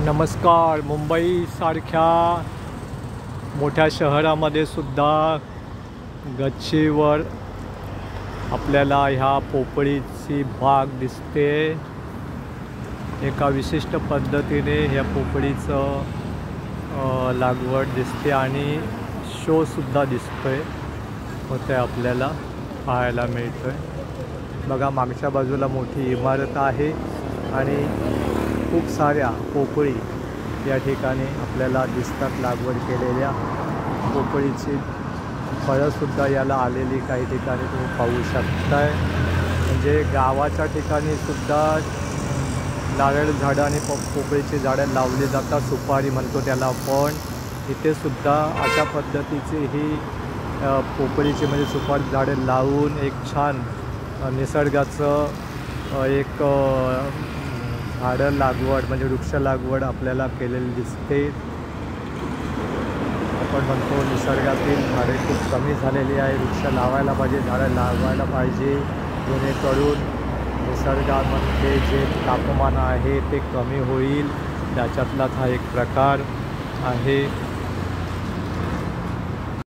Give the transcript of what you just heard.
नमस्कार. मुंबईसारख्या मोठ्या शहरामध्ये सुद्धा गच्चीवर आपल्याला ह्या पोपळीची बाग दिसते. एका विशिष्ट पद्धतीने ह्या पोपळीचं लागवड दिसते आणि शोसुद्धा दिसतोय होते आपल्याला पाहायला मिळतोय. बघा, मागच्या बाजूला मोठी इमारत आहे आणि खूप साऱ्या पोपळी या ठिकाणी आपल्याला दिसतात. लागवड केलेल्या पोपळीची फळंसुद्धा याला आलेली काही ठिकाणी तुम्ही पाहू शकताय. म्हणजे गावाच्या ठिकाणी सुद्धा नारळ झाडं आणि पोपळीची झाडं लावली जातात. सुपारी म्हणतो त्याला आपण. इथे सुद्धा अशा पद्धतीची ही पोपळीची म्हणजे सुपारी झाडं लावून एक छान निसर्गाचं एक झाडं लागवड म्हणजे वृक्ष लागवड आपल्याला केलेली दिसते. आपण म्हणतो निसर्गातील झाडे खूप कमी झालेली आहे. वृक्ष लावायला पाहिजे, झाडं लावायला पाहिजे, जेणेकरून निसर्गामध्ये जे तापमान आहे ते कमी होईल. त्याच्यातलाच हा एक प्रकार आहे.